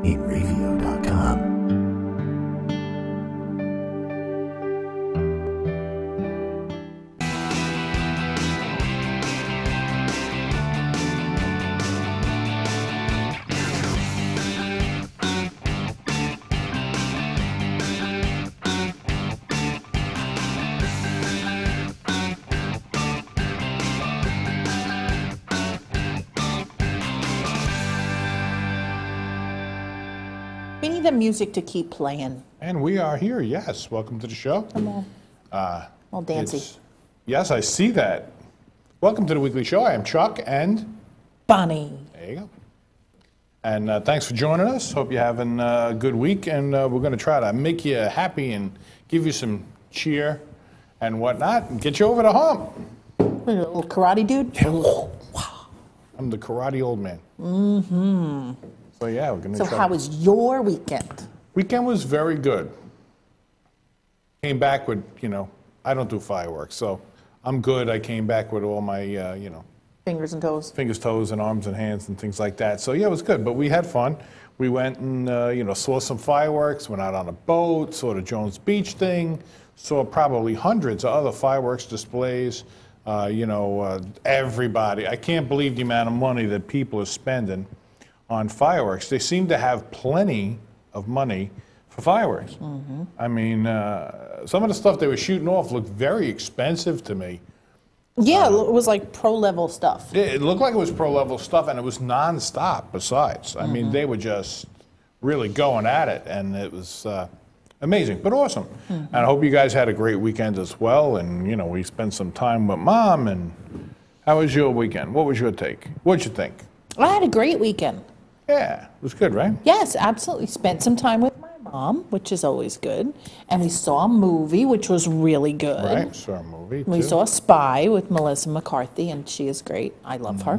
InReview.com. We need the music to keep playing. And we are here, yes. Welcome to the show. Come on. All dancy. Yes, I see that. Welcome to the weekly show. I am Chuck and Bonnie. there you go. And thanks for joining us. Hope you're having a good week. And we're going to try to make you happy and give you some cheer and whatnot and get you over the hump. What, a little karate dude? I'm the karate old man. Mm-hmm. So yeah, we're going to So try. how was your weekend? Weekend was very good. Came back with, I don't do fireworks, so I'm good. I came back with all my, Fingers and toes? fingers, toes, and arms and hands and things like that. So yeah, it was good. But we had fun. We went and, saw some fireworks, went out on a boat, saw the Jones Beach thing, saw probably hundreds of other fireworks displays. Everybody. I can't believe the amount of money that people are spending on fireworks. They seem to have plenty of money for fireworks. Mm-hmm. I mean, some of the stuff they were shooting off looked very expensive to me. Yeah, it was like pro-level stuff. It looked like it was pro-level stuff, and it was nonstop besides. I mean, they were just really going at it, and it was amazing, but awesome. Mm-hmm. And I hope you guys had a great weekend as well, and, we spent some time with Mom. And how was your weekend? What was your take? What'd you think? I had a great weekend. Yeah, it was good, right? Yes, absolutely. Spent some time with my mom, which is always good. And we saw a movie, which was really good. Right, saw a movie, We too. saw Spy with Melissa McCarthy, and she is great. I love her.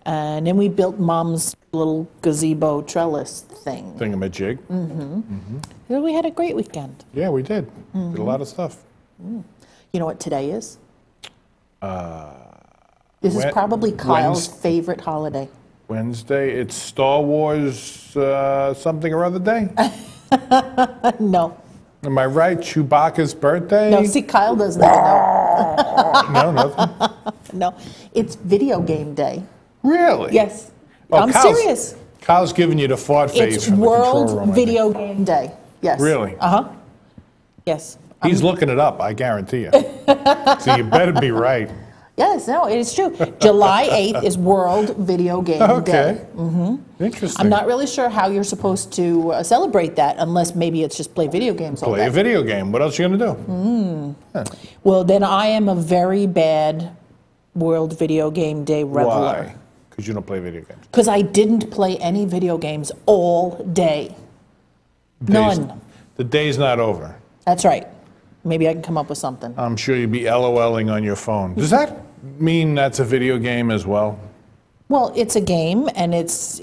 And then we built Mom's little gazebo trellis thing. Thingamajig. So we had a great weekend. Yeah, we did. Did a lot of stuff. You know what today is? This is probably Kyle's favorite holiday. Wednesday, it's Star Wars something or other day. No. Am I right? Chewbacca's birthday? No, see, Kyle doesn't even know. No, nothing. No, it's video game day. Really? Yes. Oh, I'm Kyle's- serious. Kyle's giving you the fart face It's from the control World room, I think. Video Game Day. Yes. Really? Uh-huh. Yes. He's looking it up, I guarantee you. So you better be right. Yes, no, it is true. July 8th is World Video Game Day. Okay. Interesting. I'm not really sure how you're supposed to celebrate that unless maybe it's just play video games all Play day. a video game. What else are you going to do? Well, then I am a very bad World Video Game Day reveler. Why? Because you don't play video games. Because I didn't play any video games all day. None. The day's not over. That's right. Maybe I can come up with something. I'm sure you'd be LOLing on your phone. Does that mean that's a video game as well? Well, it's a game, and there's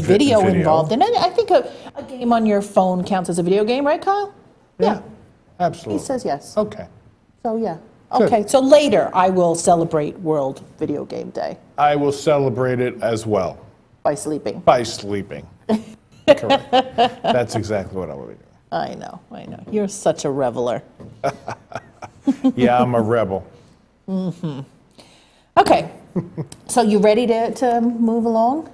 video involved in it. I think a game on your phone counts as a video game, right, Kyle? Yeah. Absolutely. He says yes. Okay. So yeah. Good. Okay. So later I will celebrate World Video Game Day I will celebrate it as well. by sleeping. By sleeping. Correct. That's exactly what I will be doing. I know. You're such a reveler. Yeah, I'm a rebel. Okay. So you ready to move along?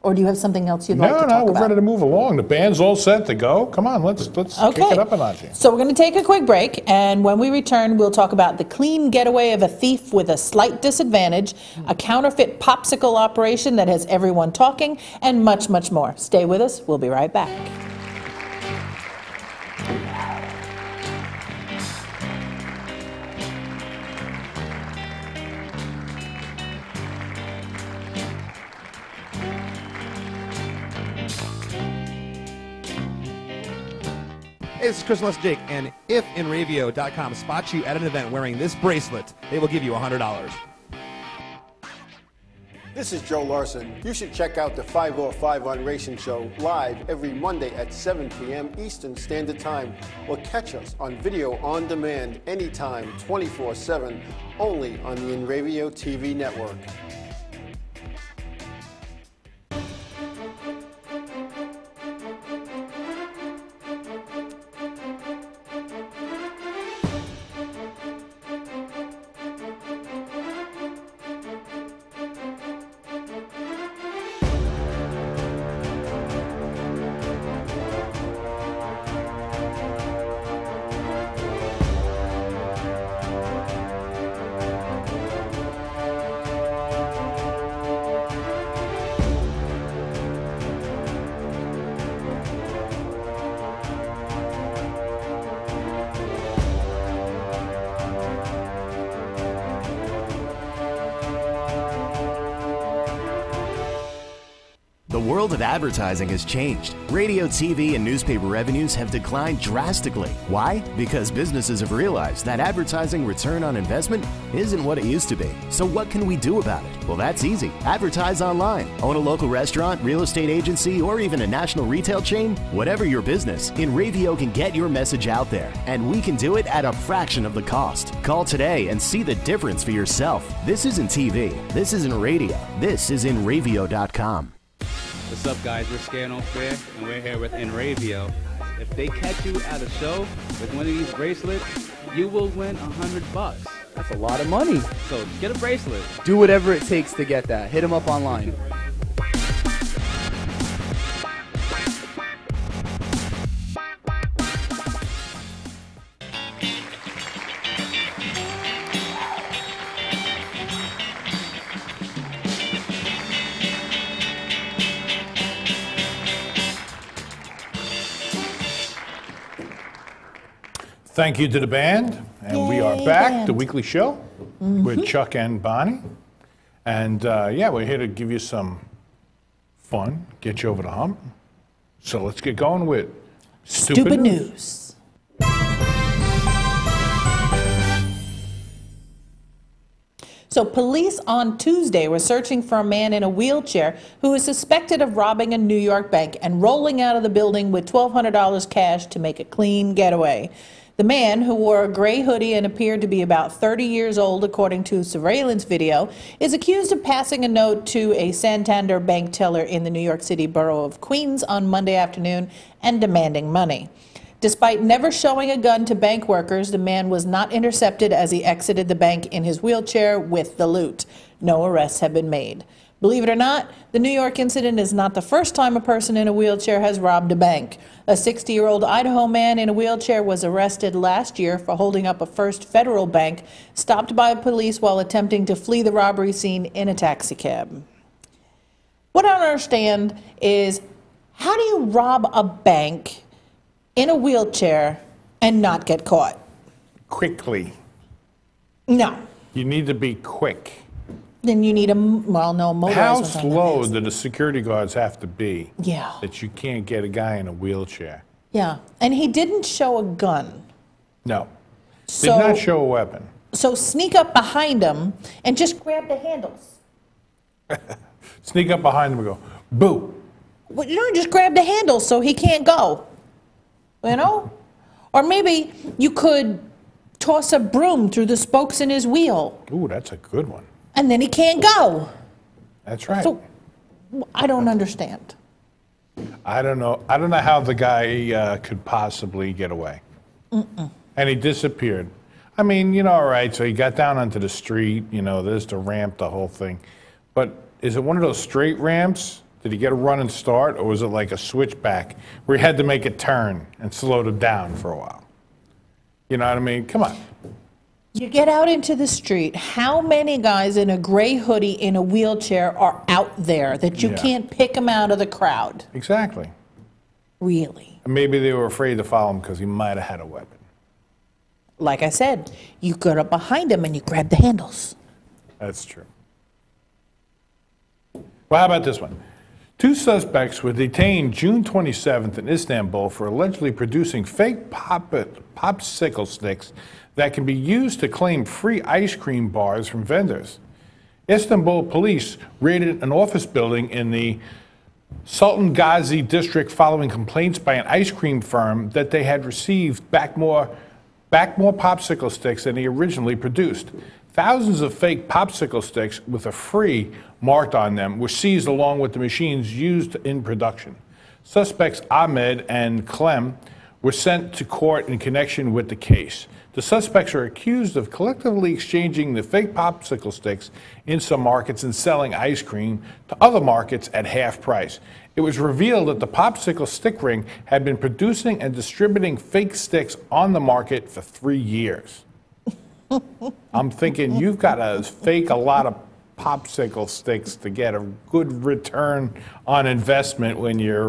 Or do you have something else you'd like to talk No, we're about? ready to move along. The band's all set to go. Come on, let's kick it up a notch here. So we're going to take a quick break, and when we return, we'll talk about the clean getaway of a thief with a slight disadvantage, a counterfeit popsicle operation that has everyone talking, and much, much more. Stay with us. We'll be right back. Hey, this is Chris Les Jake, and if InRavio.com spots you at an event wearing this bracelet, they will give you $100. This is Joe Larson. You should check out the 505 on Racing Show live every Monday at 7 p.m. Eastern Standard Time, or catch us on video on demand anytime, 24/7, only on the InRavio TV network. world of advertising has changed. Radio, TV, and newspaper revenues have declined drastically. Why? Because businesses have realized that advertising return on investment isn't what it used to be. So what can we do about it? Well, that's easy. Advertise online. Own a local restaurant, real estate agency, or even a national retail chain? Whatever your business, InRavio can get your message out there, and we can do it at a fraction of the cost. Call today and see the difference for yourself. This isn't TV. This isn't radio. This is InRavio.com. What's up, guys? We're Scared No Fair, and we're here with InRavio. If they catch you at a show with one of these bracelets, you will win $100. That's a lot of money. So get a bracelet. Do whatever it takes to get that. Hit them up online. Thank you to the band, and we are Yay, back, band. the weekly show with Chuck and Bonnie. And yeah, we're here to give you some fun, get you over the hump. So let's get going with Stupid News. So police on Tuesday were searching for a man in a wheelchair who is suspected of robbing a New York bank and rolling out of the building with $1,200 cash to make a clean getaway. The man, who wore a gray hoodie and appeared to be about 30 years old according to surveillance video, is accused of passing a note to a Santander bank teller in the New York City borough of Queens on Monday afternoon and demanding money. Despite never showing a gun to bank workers, the man was not intercepted as he exited the bank in his wheelchair with the loot. No arrests have been made. Believe it or not, the New York incident is not the first time a person in a wheelchair has robbed a bank. A 60-year-old Idaho man in a wheelchair was arrested last year for holding up a First Federal Bank, stopped by police while attempting to flee the robbery scene in a taxicab. What I don't understand is, how do you rob a bank in a wheelchair and not get caught? Quickly. No. You need to be quick. Then you need a, well, no, motorized. How ones aren't slow that do the security guards have to be Yeah. that you can't get a guy in a wheelchair? Yeah. And he didn't show a gun. No. So, Did not show a weapon. So sneak up behind him and just grab the handles. Sneak up behind him and go, boo. Well, you know, just grab the handles so he can't go. You know? Or maybe you could toss a broom through the spokes in his wheel. Ooh, that's a good one. And then he can't go. That's right. So I don't understand. I don't know. I don't know how the guy could possibly get away. And he disappeared. I mean, you know, all right, so he got down onto the street, you know, there's the ramp, the whole thing. But is it one of those straight ramps? Did he get a run and start, or was it like a switchback where he had to make a turn and slowed it down for a while? You know what I mean? Come on. You get out into the street, how many guys in a gray hoodie in a wheelchair are out there that you Yeah. can't pick them out of the crowd? Exactly. Really? And maybe they were afraid to follow him because he might have had a weapon. Like I said, you go up behind him and you grab the handles. That's true. Well, how about this one? 2 suspects were detained June 27th in Istanbul for allegedly producing fake popsicle sticks that can be used to claim free ice cream bars from vendors. Istanbul police raided an office building in the Sultan Ghazi district following complaints by an ice cream firm that they had received back more popsicle sticks than they originally produced. Thousands of fake popsicle sticks with a free marked on them were seized along with the machines used in production. Suspects Ahmed and Clem were sent to court in connection with the case. The suspects are accused of collectively exchanging the fake popsicle sticks in some markets and selling ice cream to other markets at half price. It was revealed that the popsicle stick ring had been producing and distributing fake sticks on the market for 3 years. I'm thinking you've got to fake a lot of popsicle sticks to get a good return on investment when you're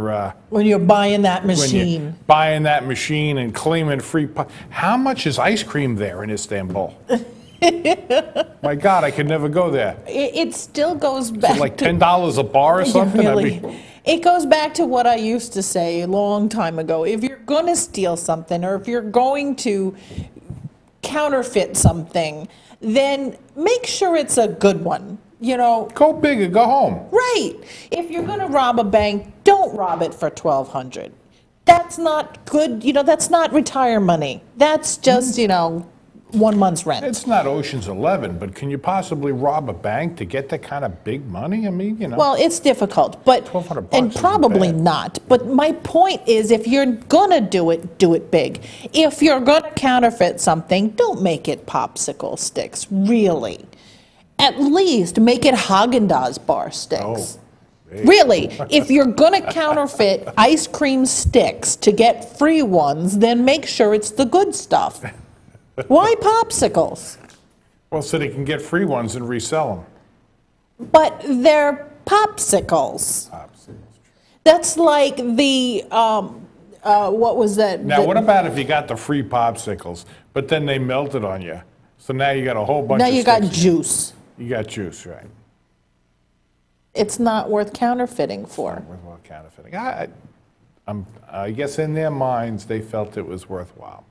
buying that when machine. you're buying that machine and claiming free. How much is ice cream there in Istanbul? My God, I could never go there. It still goes Is back it like to $10 a bar or something? Really, It goes back to what I used to say a long time ago. If you're going to steal something, or if you're going to counterfeit something, then make sure it's a good one. You know, Go big or go home. right. If you're going to rob a bank, don't rob it for $1,200. That's not good. You know, that's not retire money. That's just, you know, 1 month's rent. It's not Ocean's 11, but can you possibly rob a bank to get that kind of big money? I mean, you know. Well, it's difficult, but $1,200 and isn't probably bad. not. But my point is, if you're gonna do it big. If you're gonna counterfeit something, don't make it popsicle sticks. Really, at least make it Haagen-Dazs bar sticks. Really, if you're gonna counterfeit ice cream sticks to get free ones, then make sure it's the good stuff. Why popsicles? Well, so they can get free ones and resell them. But they're popsicles. That's like the, what was that? Now, what about if you got the free popsicles, but then they melted on you? So now you got a whole bunch Now of you got sticks. juice. You got juice, right? It's not worth counterfeiting for. Worthwhile counterfeiting. I guess in their minds, they felt it was worthwhile.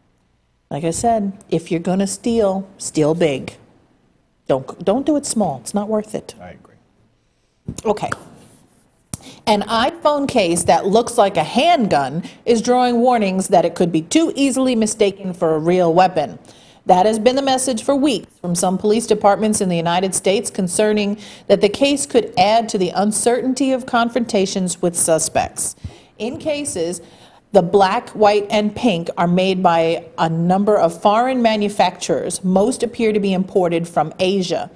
Like I said, if you're gonna steal, steal big. Don't do it small. It's not worth it. I agree. Okay. An iPhone case that looks like a handgun is drawing warnings that it could be too easily mistaken for a real weapon. That has been the message for weeks from some police departments in the United States concerning that the case could add to the uncertainty of confrontations with suspects. In cases, the black, white, and pink are made by a number of foreign manufacturers. Most appear to be imported from Asia.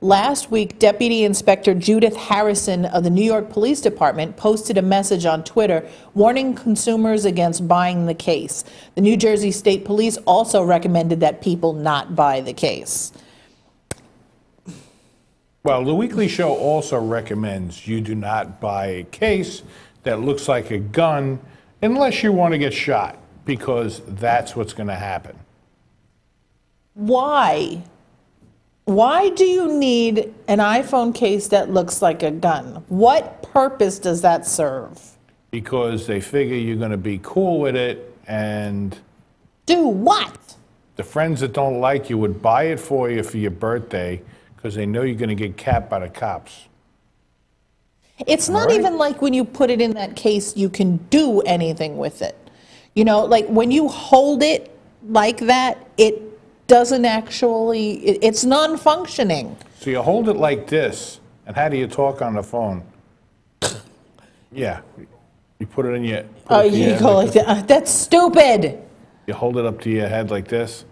Last week, Deputy Inspector Judith Harrison of the New York Police Department posted a message on Twitter warning consumers against buying the case. The New Jersey State Police also recommended that people not buy the case. Well, the Weekly Show also recommends you do not buy a case that looks like a gun unless you want to get shot, because that's what's going to happen. Why? Why do you need an iPhone case that looks like a gun? What purpose does that serve? Because they figure you're going to be cool with it, and Do what? the friends that don't like you would buy it for you for your birthday because they know you're going to get capped by the cops. It's not Right. even like when you put it in that case, you can do anything with it. You know, like when you hold it like that, it doesn't actually, it's non-functioning. So you hold it like this, and how do you talk on the phone? Yeah, you put it in your. Oh, you go like that. That's stupid. You hold it up to your head like this.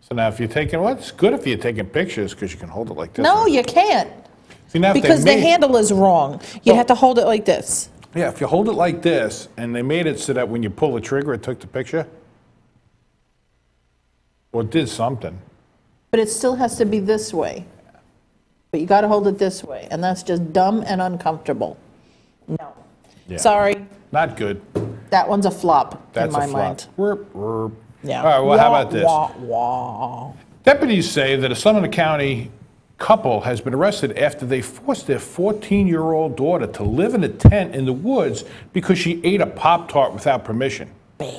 So now, if you're taking, well, it's good if you're taking pictures because you can hold it like this. No, you can't. See, now if they Because the made- handle is wrong. You Well- have to hold it like this. Yeah, if you hold it like this, and they made it so that when you pull the trigger, it took the picture. Or it did something. But it still has to be this way. But you got to hold it this way. And that's just dumb and uncomfortable. No. Yeah. Sorry. Not good. That one's a flop That's in my a flop. mind. Whirp. Yeah. All right, well, how Wah, about this? wah, wah. Deputies say that a Sumner County couple has been arrested after they forced their 14-year-old daughter to live in a tent in the woods because she ate a Pop-Tart without permission.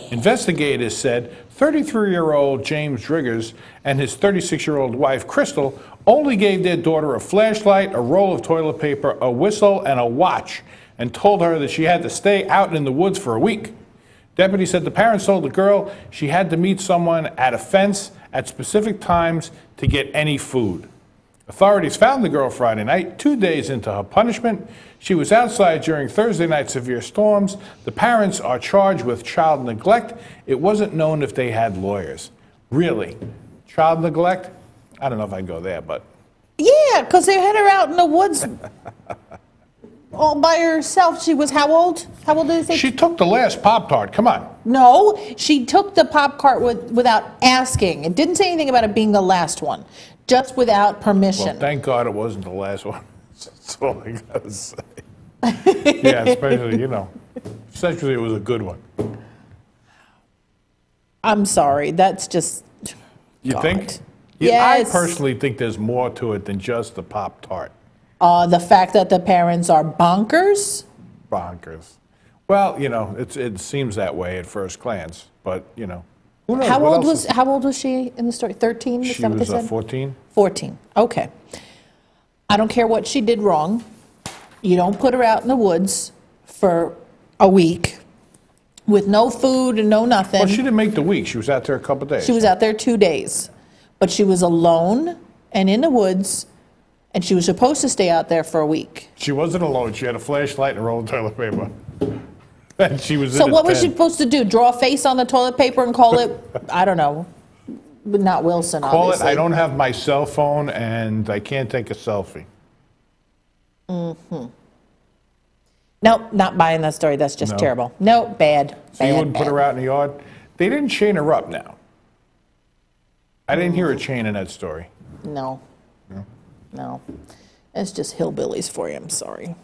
Investigators said 33-year-old James Driggers and his 36-year-old wife, Crystal, only gave their daughter a flashlight, a roll of toilet paper, a whistle, and a watch, and told her that she had to stay out in the woods for a week. Deputy said the parents told the girl she had to meet someone at a fence at specific times to get any food. Authorities found the girl Friday night, 2 days into her punishment. She was outside during Thursday night's severe storms. The parents are charged with child neglect. It wasn't known if they had lawyers. Really? Child neglect? I don't know if I'd go there, but Yeah, because they had her out in the woods all by herself. She was how old? How old did they say? she took the last Pop-Tart. Come on. No, she took the pop cart without asking. It didn't say anything about it being the last one, just without permission. Well, thank God it wasn't the last one. That's all I got to say. Yeah, especially, especially it was a good one. I'm sorry. That's just. You God. think? Yes. I personally think there's more to it than just the Pop-Tart. The fact that the parents are bonkers. bonkers. Well, you know, it seems that way at first glance, but, you know, who knows? How What old else was she in the story? 13? Is She that what they was said? 14. 14. Okay. I don't care what she did wrong. You don't put her out in the woods for a week with no food and no nothing. Well, she didn't make the week. She was out there a couple days. She was out there 2 days, but she was alone and in the woods, and she was supposed to stay out there for a week. She wasn't alone. She had a flashlight and a roll of toilet paper. And she was So in a what was she tent. supposed to do? Draw a face on the toilet paper and call it, I don't know, but not Wilson, Call it, obviously. I don't have my cell phone and I can't take a selfie. Nope, not buying that story. That's just No. terrible. No, bad. So you bad, wouldn't put bad. her out in the yard? They didn't chain her up now. I didn't hear a chain in that story. No. No. It's just hillbillies for you. I'm sorry.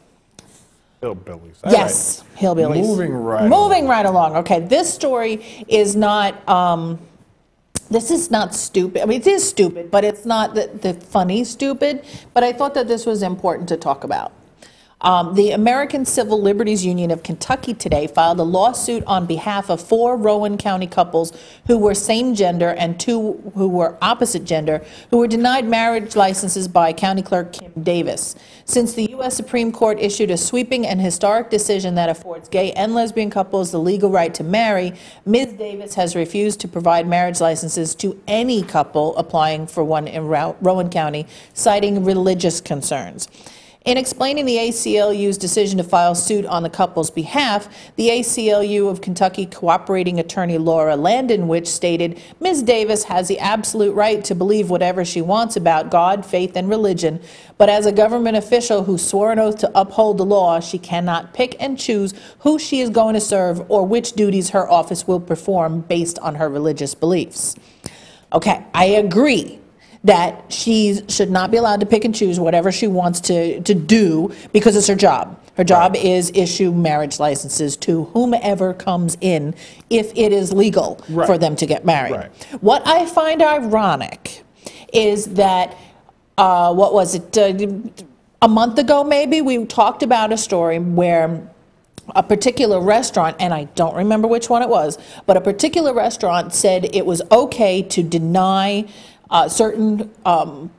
Hillbillies. All Yes, right. hillbillies. Moving right along. Okay, this story is not. This is not stupid. I mean, it is stupid, but it's not the funny stupid. But I thought that this was important to talk about. The American Civil Liberties Union of Kentucky today filed a lawsuit on behalf of 4 Rowan County couples who were same gender and 2 who were opposite gender who were denied marriage licenses by County Clerk Kim Davis. Since the U.S. Supreme Court issued a sweeping and historic decision that affords gay and lesbian couples the legal right to marry, Ms. Davis has refused to provide marriage licenses to any couple applying for one in Rowan County, citing religious concerns. In explaining the ACLU's decision to file suit on the couple's behalf, the ACLU of Kentucky cooperating attorney Laura Landonwich stated, Ms. Davis has the absolute right to believe whatever she wants about God, faith, and religion, but as a government official who swore an oath to uphold the law, she cannot pick and choose who she is going to serve or which duties her office will perform based on her religious beliefs. Okay, I agree that she should not be allowed to pick and choose whatever she wants to do because it's her job. Her job is issue marriage licenses to whomever comes in if it is legal for them to get married. Right. What I find ironic is that, what was it, a month ago maybe, we talked about a story where a particular restaurant, and I don't remember which one it was, but a particular restaurant said it was okay to deny certain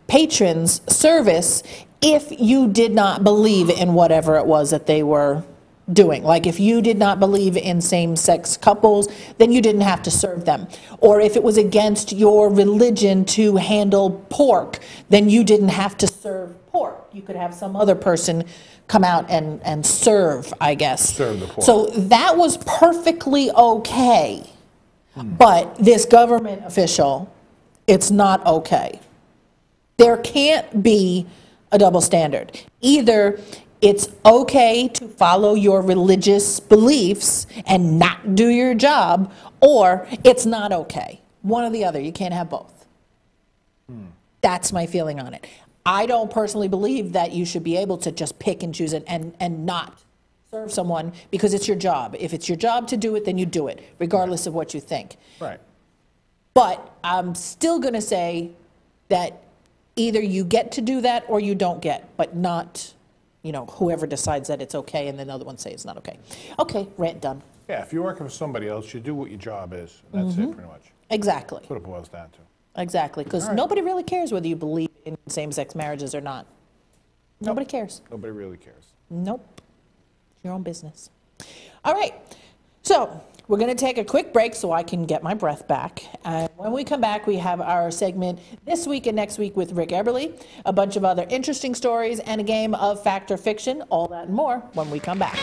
patrons service if you did not believe in whatever it was that they were doing. Like if you did not believe in same-sex couples, then you didn't have to serve them. Or if it was against your religion to handle pork, then you didn't have to serve pork. You could have some other person come out and serve, I guess. Serve the pork. So that was perfectly okay. But this government official, it's not okay. There can't be a double standard. Either it's okay to follow your religious beliefs and not do your job, or it's not okay. One or the other. You can't have both. That's my feeling on it. I don't personally believe that you should be able to just pick and choose it and not serve someone because it's your job. If it's your job to do it, then you do it, regardless of what you think. Right. But I'm still going to say that either you get to do that or you don't get, but not, you know, whoever decides that it's okay and then the other one say it's not okay. Okay, rant done. Yeah, if you're working for somebody else, you do what your job is. And that's it, pretty much. Exactly. That's what it boils down to. Exactly, because nobody really cares whether you believe in same-sex marriages or not. Nobody cares. Nobody really cares. Nope. It's your own business. All right. So we're going to take a quick break so I can get my breath back. And when we come back, we have our segment This Week and Next Week with Rick Eberly, a bunch of other interesting stories, and a game of fact or fiction. All that and more when we come back.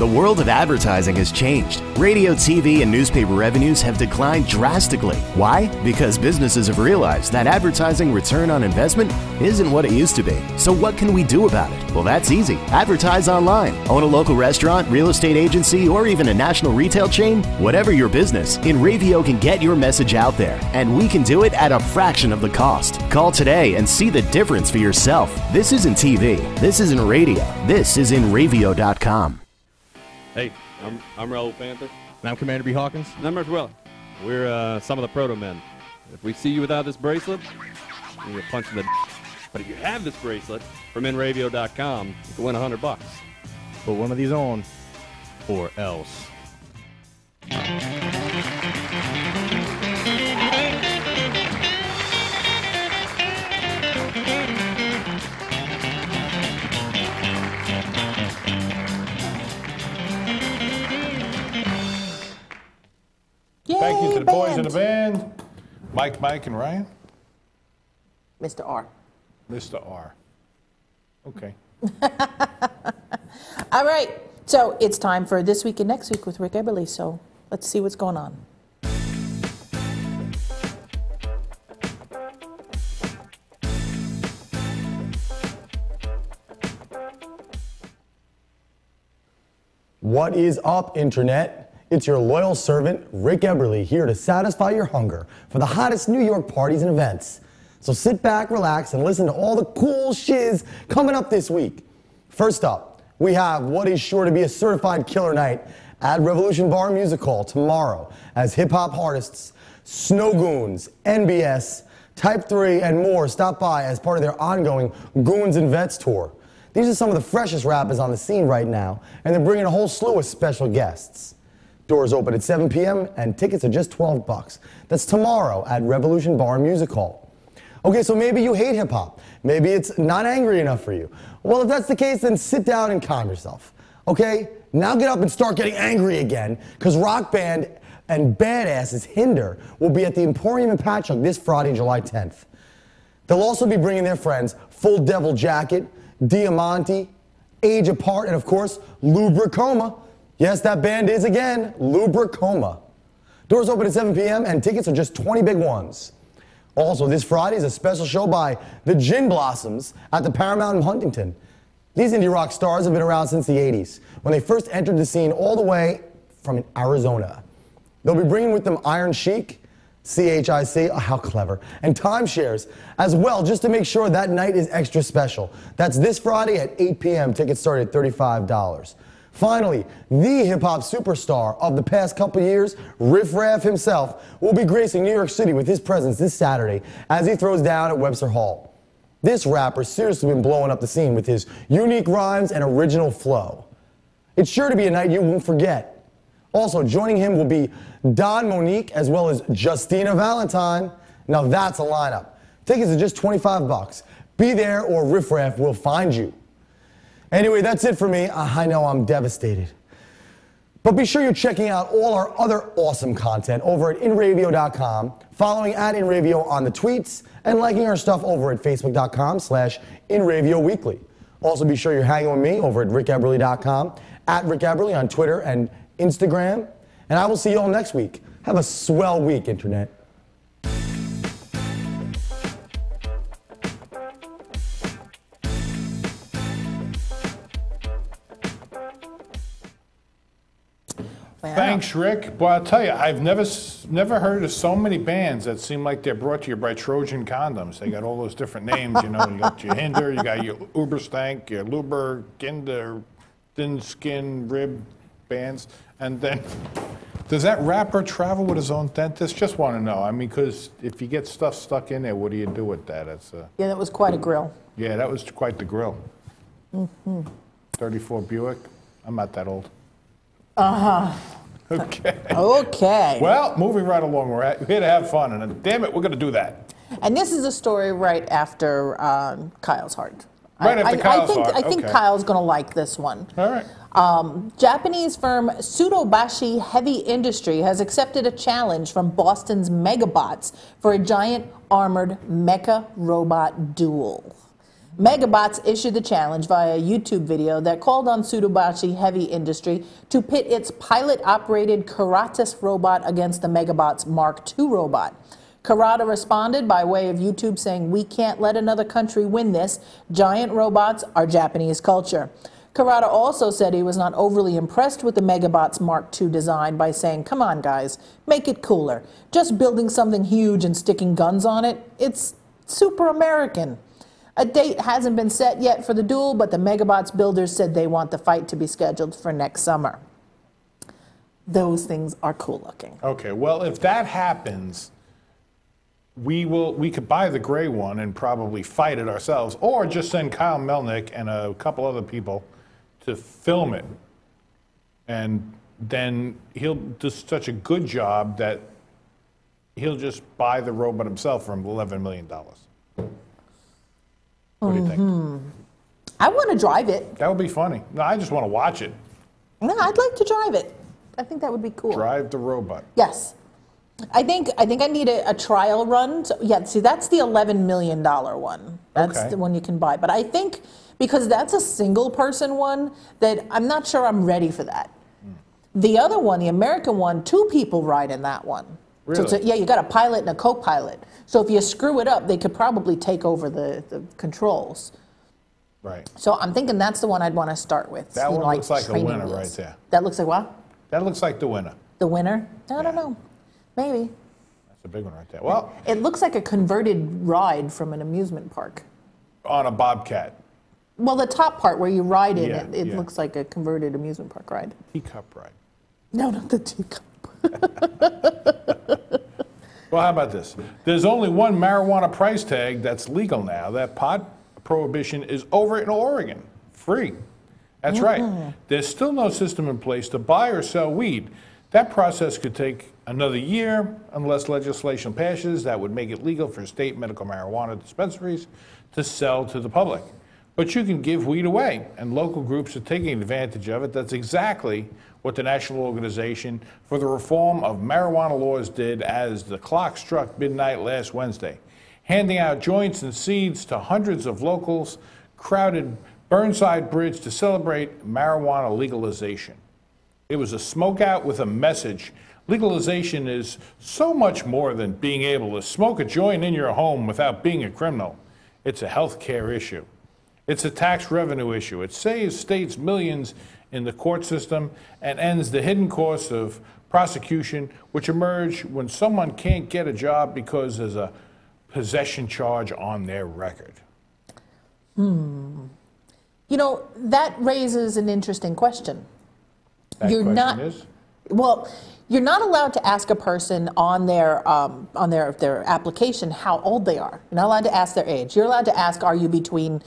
The world of advertising has changed. Radio, TV, and newspaper revenues have declined drastically. Why? Because businesses have realized that advertising return on investment isn't what it used to be. So what can we do about it? Well, that's easy. Advertise online. Own a local restaurant, real estate agency, or even a national retail chain? Whatever your business, InRavio can get your message out there, and we can do it at a fraction of the cost. Call today and see the difference for yourself. This isn't TV. This isn't radio. This is InRavio.com. Hey, I'm Raul Panther. And I'm Commander B. Hawkins. And I'm Russ Weller. We're some of the Proto Men. If we see you without this bracelet, you're punching the But if you have this bracelet from InRavio.com, you can win $100. Put one of these on, or else. Thank you to the boys in the band. band, Mike, and Ryan. Mr. R. Mr. R. Okay. All right, so it's time for This Week and Next Week with Rick Eberly, so let's see what's going on. What is up, Internet? It's your loyal servant, Rick Eberly, here to satisfy your hunger for the hottest New York parties and events. So sit back, relax, and listen to all the cool shiz coming up this week. First up, we have what is sure to be a certified killer night at Revolution Bar Music Hall tomorrow as hip-hop artists Snow Goons, NBS, Type 3, and more stop by as part of their ongoing Goons and Vets tour. These are some of the freshest rappers on the scene right now, and they're bringing a whole slew of special guests. Doors open at 7 p.m. and tickets are just $12. That's tomorrow at Revolution Bar Music Hall. Okay, so maybe you hate hip-hop. Maybe it's not angry enough for you. Well, if that's the case, then sit down and calm yourself. Okay? Now get up and start getting angry again, because rock band and badasses Hinder will be at the Emporium in Patchogue this Friday, July 10th. They'll also be bringing their friends Full Devil Jacket, Diamante, Age Apart, and of course, Lubricoma. Yes, that band is again Lubricoma. Doors open at 7 p.m. and tickets are just 20 big ones. Also, this Friday is a special show by the Gin Blossoms at the Paramount in Huntington. These indie rock stars have been around since the 80s, when they first entered the scene all the way from Arizona. They'll be bringing with them Iron Chic, CHIC, oh, how clever, and Timeshares as well, just to make sure that night is extra special. That's this Friday at 8 p.m. Tickets start at $35. Finally, the hip-hop superstar of the past couple years, Riff Raff himself, will be gracing New York City with his presence this Saturday as he throws down at Webster Hall. This rapper's seriously been blowing up the scene with his unique rhymes and original flow. It's sure to be a night you won't forget. Also, joining him will be Don Monique as well as Justina Valentine. Now that's a lineup. Tickets are just $25. Be there or Riff Raff will find you. Anyway, that's it for me. I know I'm devastated. But be sure you're checking out all our other awesome content over at InRavio.com, following at InRavio on the tweets, and liking our stuff over at Facebook.com/InRavioWeekly. Also, be sure you're hanging with me over at RickEberly.com, at Rick Eberly on Twitter and Instagram. And I will see you all next week. Have a swell week, Internet. Wow. Thanks, Rick. Well, I'll tell you, I've never heard of so many bands that seem like they're brought to you by Trojan Condoms. They got all those different names, you know. You got your Hinder, you got your Uberstank, your Luber, Kinder, Thin Skin, Rib bands. And then, does that rapper travel with his own dentist? Just want to know. I mean, because if you get stuff stuck in there, what do you do with that? Yeah, that was quite a grill. Yeah, that was quite the grill. 34 Buick. I'm not that old. Uh-huh. Okay. Okay. Well, moving right along, we're here to have fun, and damn it, we're going to do that. And this is a story right after Kyle's Heart. Right after Kyle's Heart. I think okay. Kyle's going to like this one. All right. Japanese firm Tsutobashi Heavy Industry has accepted a challenge from Boston's Megabots for a giant armored mecha robot duel. Megabots issued the challenge via a YouTube video that called on Tsutobashi Heavy Industry to pit its pilot-operated Karatas robot against the Megabots Mark II robot. Karata responded by way of YouTube saying, "We can't let another country win this. Giant robots are Japanese culture." Karata also said he was not overly impressed with the Megabots Mark II design by saying, "Come on, guys, make it cooler. Just building something huge and sticking guns on it, it's super American." A date hasn't been set yet for the duel, but the Megabots builders said they want the fight to be scheduled for next summer. Those things are cool looking. Okay, well, if that happens, we could buy the gray one and probably fight it ourselves, or just send Kyle Melnick and a couple other people to film it. And then he'll do such a good job that he'll just buy the robot himself for $11 million. What do you think? I want to drive it. That would be funny. No, I just want to watch it. No, I'd like to drive it. I think that would be cool. Drive the robot. Yes. I think I need a trial run. So, yeah, see, that's the $11 million one. That's Okay. the one you can buy. But I think because that's a single person one, that I'm not sure I'm ready for that. The other one, the American one, 2 people ride in that one. Really? So yeah, you got a pilot and a co-pilot. So if you screw it up, they could probably take over the controls. Right. So I'm thinking that's the one I'd want to start with. That you one know, looks like a training winner wheels. right there. That looks like what? That looks like the winner. The winner? I don't know. Maybe. That's a big one right there. Well, It looks like a converted ride from an amusement park. on a Bobcat. Well, the top part where you ride in Yeah, it yeah. looks like a converted amusement park ride. Teacup ride. No, not the teacup. Well, how about this? There's only one marijuana price tag that's legal now. That pot prohibition is over in Oregon. Free. That's right. There's still no system in place to buy or sell weed. That process could take another year unless legislation passes that would make it legal for state medical marijuana dispensaries to sell to the public. But you can give weed away, and local groups are taking advantage of it. That's exactly what the National Organization for the Reform of Marijuana Laws did as the clock struck midnight last Wednesday, handing out joints and seeds to hundreds of locals crowded Burnside Bridge to celebrate marijuana legalization. It was a smokeout with a message. Legalization is so much more than being able to smoke a joint in your home without being a criminal. It's a health care issue. It's a tax revenue issue. It saves states millions in the court system and ends the hidden costs of prosecution, which emerge when someone can't get a job because there's a possession charge on their record. You know, that raises an interesting question. That You're question not- is? Well, you're not allowed to ask a person on their application how old they are. You're not allowed to ask their age. You're allowed to ask, are you between,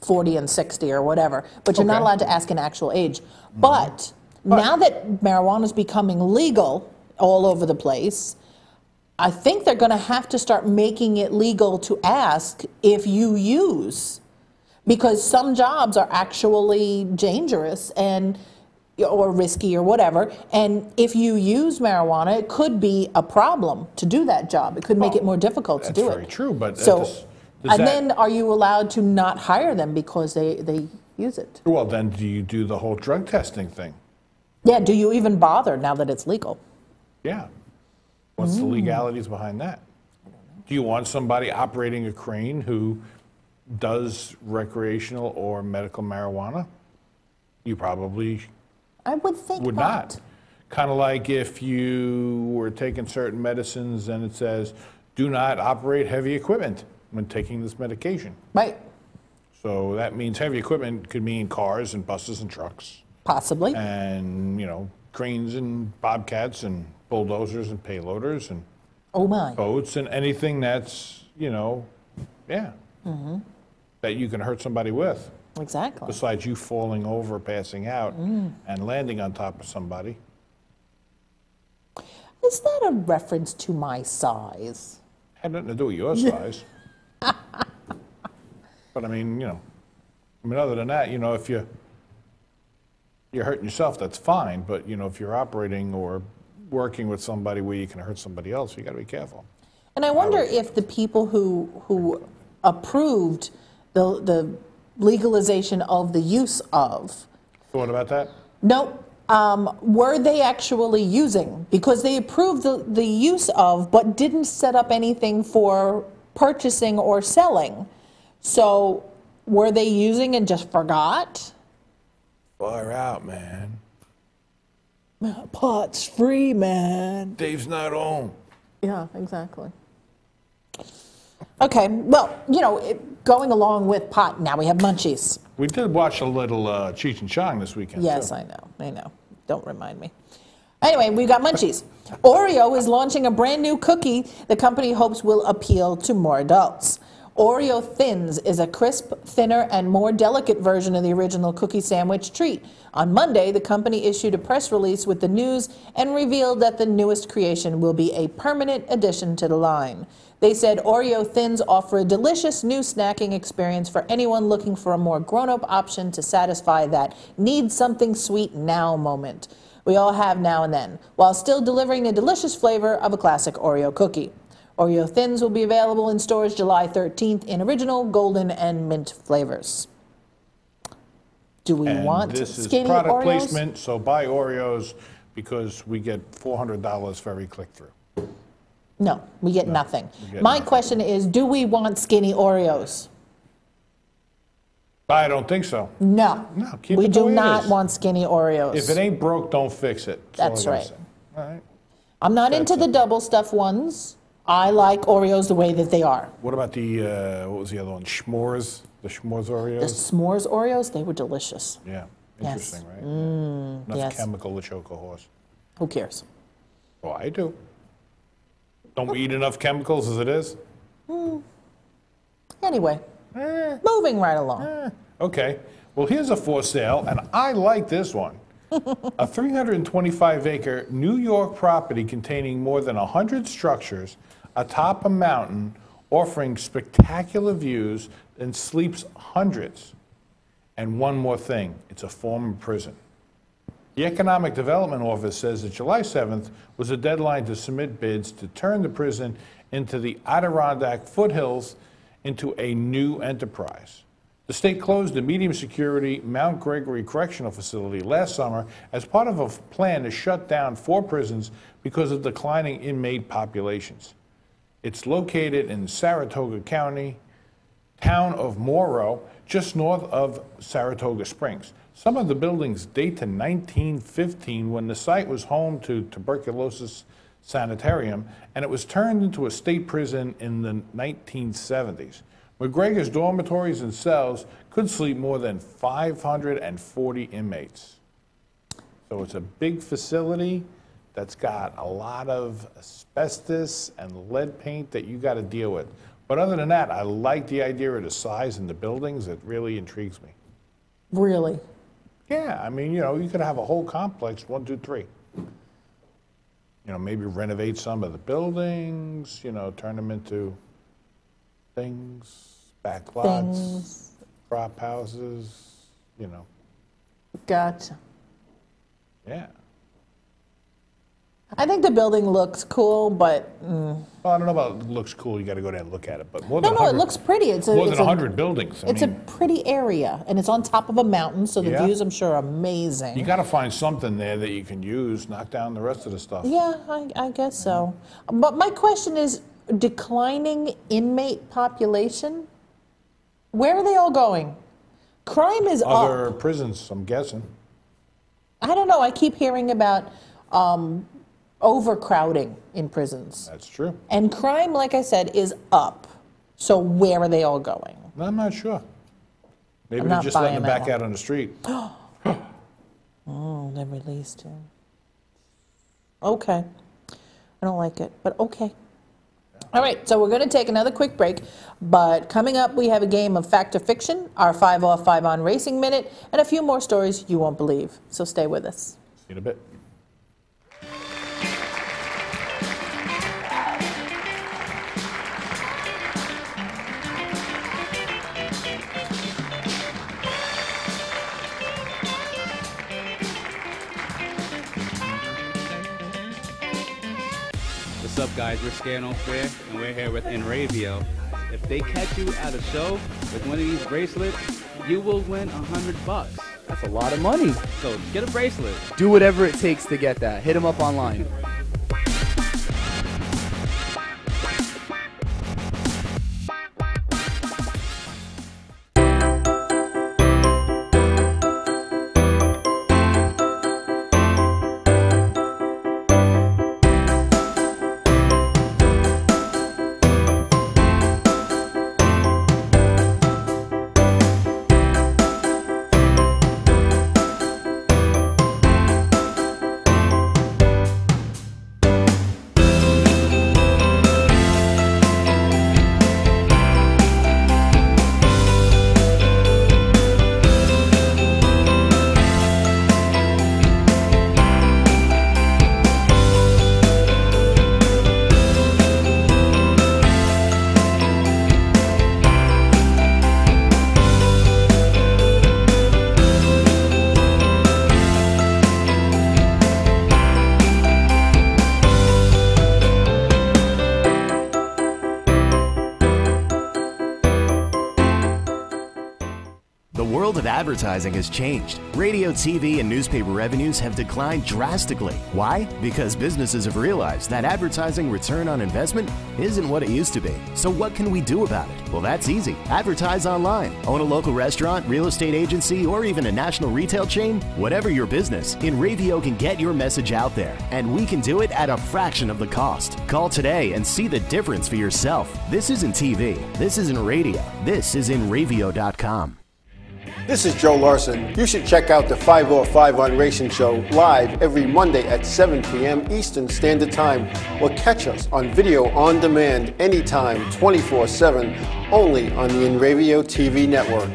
40 and 60 or whatever, but you're not Okay. allowed to ask an actual age. But now that marijuana is becoming legal all over the place, I think they're going to have to start making it legal to ask if you use, because some jobs are actually dangerous and or risky or whatever, and if you use marijuana, it could be a problem to do that job. It could make it more difficult to do it. That's very true, but so, does and that- then are you allowed to not hire them because they use it? Well, then do you do the whole drug testing thing? Yeah, do you even bother now that it's legal? Yeah. What's the legalities behind that? Do you want somebody operating a crane who does recreational or medical marijuana? You probably I would think would not. Kind of like if you were taking certain medicines and it says, do not operate heavy equipment when taking this medication. Right, So that means heavy equipment could mean cars and buses and trucks possibly. and, cranes and bobcats and bulldozers and payloaders and Oh my. boats and anything that's, that you can hurt somebody with. Exactly. Besides you falling over, passing out, and landing on top of somebody. Is that a reference to my size? Had nothing to do with your size. But I mean, other than that, if you're hurting yourself, that's fine. But, if you're operating or working with somebody where you can hurt somebody else, you got to be careful. And I wonder if the people who approved the legalization of the use of. Thought about that? No. Were they actually using? Because they approved the use of, but didn't set up anything for purchasing or selling. So were they using and just forgot? Far out, man. Pot's free, man. Dave's not home. Yeah, exactly. Okay, well, going along with pot, now we have munchies. We did watch a little Cheech and Chong this weekend. Yes, too. I know. Don't remind me. Anyway, we got munchies. Oreo is launching a brand new cookie the company hopes will appeal to more adults. Oreo Thins is a crisp, thinner, and more delicate version of the original cookie sandwich treat. On Monday, the company issued a press release with the news and revealed that the newest creation will be a permanent addition to the line. They said Oreo Thins offer a delicious new snacking experience for anyone looking for a more grown-up option to satisfy that need something sweet now moment we all have now and then, while still delivering the delicious flavor of a classic Oreo cookie. Oreo Thins will be available in stores July 13th in original, golden, and mint flavors. Do we want this is skinny product Oreos? placement, so buy Oreos because we get $400 for every click-through. No, we get nothing. we get My nothing. question is, do we want skinny Oreos? I don't think so. No. No, keep we it the do way it not is. want skinny Oreos. If it ain't broke, don't fix it. That's all I right. gotta say. All right. I'm not into the double stuff ones. I like Oreos the way that they are. What about the, what was the other one? S'mores? The S'mores Oreos? The s'mores Oreos, they were delicious. Yeah. Yes. Interesting, right? Enough yes. chemical to choke a horse. Who cares? Well, I do. Don't we eat enough chemicals as it is? Anyway, moving right along. Okay. Well, here's a for sale, and I like this one. A 325-acre New York property containing more than 100 structures atop a mountain, offering spectacular views, and sleeps hundreds. And one more thing, it's a former prison. The Economic Development Office says that July 7th was the deadline to submit bids to turn the prison into the Adirondack foothills into a new enterprise. The state closed the medium security Mount Gregory Correctional Facility last summer as part of a plan to shut down 4 prisons because of declining inmate populations. It's located in Saratoga County, town of Morrow, just north of Saratoga Springs. Some of the buildings date to 1915 when the site was home to tuberculosis sanitarium, and it was turned into a state prison in the 1970s. McGregor's dormitories and cells could sleep more than 540 inmates. So it's a big facility that's got a lot of asbestos and lead paint that you got to deal with. But other than that, I like the idea of the size and the buildings. It really intrigues me. Really? Yeah, I mean, you could have a whole complex, 1, 2, 3. Maybe renovate some of the buildings, turn them into things, back lots, crop houses, Gotcha. Yeah. I think the building looks cool, but Well, I don't know about it looks cool. You got to go there and look at it. But more no, than it 100 looks pretty. It's more than it's 100 buildings. It's a pretty area, and it's on top of a mountain, so the Yeah. views, I'm sure, are amazing. You got to find something there that you can use, knock down the rest of the stuff. Yeah, I guess so. But my question is, declining inmate population? Where are they all going? Crime is Other up. prisons, I'm guessing. I don't know. I keep hearing about overcrowding in prisons. That's true. And crime, like I said, is up. So where are they all going? I'm not sure. Maybe I'm they're not just letting buying them back that out on the street. Oh, they released him. Okay. I don't like it, but okay. All right, so we're going to take another quick break, but coming up, we have a game of Fact or Fiction, our 5 off, 5 on Racing Minute, and a few more stories you won't believe. So stay with us. See you in a bit. What's up, guys? We're Scared No Fair, and we're here with Enravio. If they catch you at a show with one of these bracelets, you will win $100. That's a lot of money. So get a bracelet. Do whatever it takes to get that. Hit them up online. The world of advertising has changed. Radio, TV, and newspaper revenues have declined drastically. Why? Because businesses have realized that advertising return on investment isn't what it used to be. So what can we do about it? Well, that's easy. Advertise online. Own a local restaurant, real estate agency, or even a national retail chain? Whatever your business, InRavio can get your message out there, and we can do it at a fraction of the cost. Call today and see the difference for yourself. This isn't TV. This isn't radio. This is InRavio.com. This is Joe Larson. You should check out the 505 on Racing Show live every Monday at 7 p.m. Eastern Standard Time, or catch us on video on demand anytime, 24/7, only on the InRavio TV network.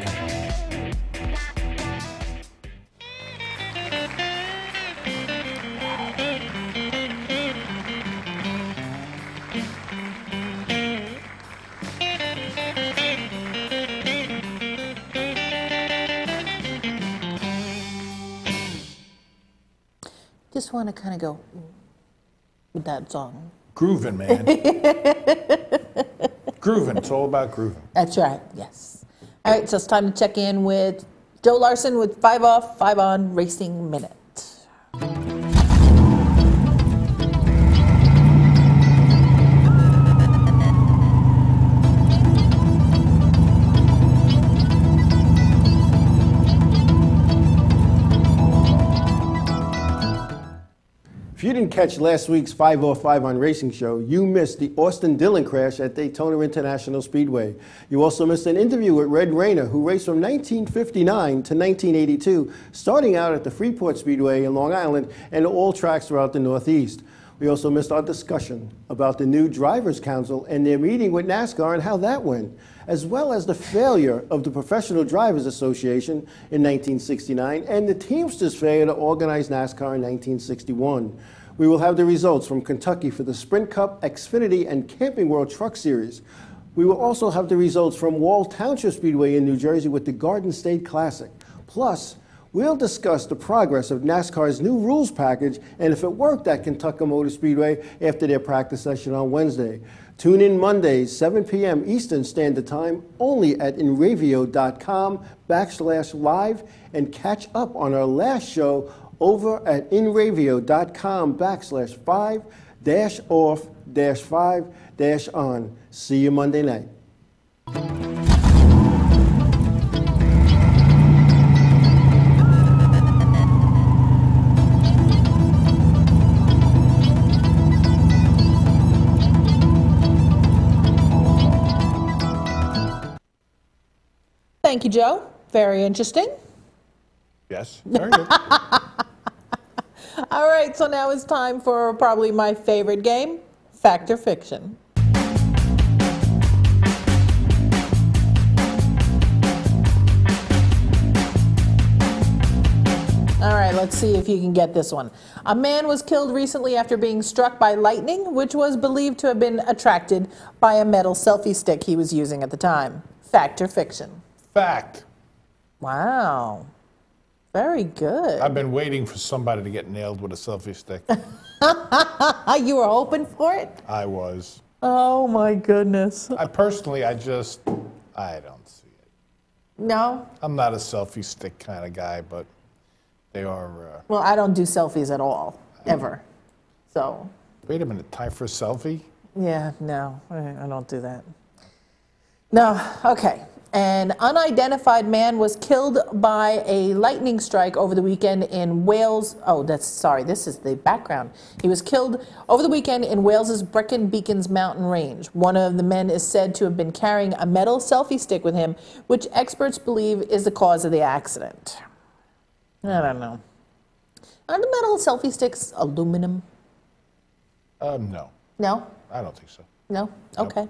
Just want to kind of go with that song. Grooving, man. Grooving. It's all about grooving. That's right, yes. All right, so it's time to check in with Joe Larson with 5 Off, 5 On Racing Minute. If you didn't catch last week's 505 on Racing Show, you missed the Austin Dillon crash at Daytona International Speedway. You also missed an interview with Red Rayner, who raced from 1959 to 1982, starting out at the Freeport Speedway in Long Island and all tracks throughout the Northeast. We also missed our discussion about the new Drivers' Council and their meeting with NASCAR and how that went, as well as the failure of the Professional Drivers Association in 1969 and the Teamsters' failure to organize NASCAR in 1961. We will have the results from Kentucky for the Sprint Cup, Xfinity, and Camping World Truck Series. We will also have the results from Wall Township Speedway in New Jersey with the Garden State Classic. Plus, we'll discuss the progress of NASCAR's new rules package and if it worked at Kentucky Motor Speedway after their practice session on Wednesday. Tune in Mondays, 7 p.m. Eastern Standard Time, only at InRavio.com/live, and catch up on our last show over at InRavio.com/5-off-5-on. See you Monday night. Thank you, Joe. Very interesting. Yes, very good. All right, so now it's time for probably my favorite game, Fact or Fiction. All right, let's see if you can get this one. A man was killed recently after being struck by lightning, which was believed to have been attracted by a metal selfie stick he was using at the time. Fact or fiction? Fact. Wow. Very good. I've been waiting for somebody to get nailed with a selfie stick. You were hoping for it? I was. Oh my goodness. I don't see it. No? I'm not a selfie stick kind of guy, but they are. Well, I don't do selfies at all, ever. So. Wait a minute, time for a selfie? Yeah, no, I don't do that. No, okay. An unidentified man was killed by a lightning strike over the weekend in Wales. Oh, this is the background. He was killed over the weekend in Wales's Brecon Beacons mountain range. One of the men is said to have been carrying a metal selfie stick with him, which experts believe is the cause of the accident. I don't know. Are the metal selfie sticks aluminum? No. No? I don't think so. No? Okay.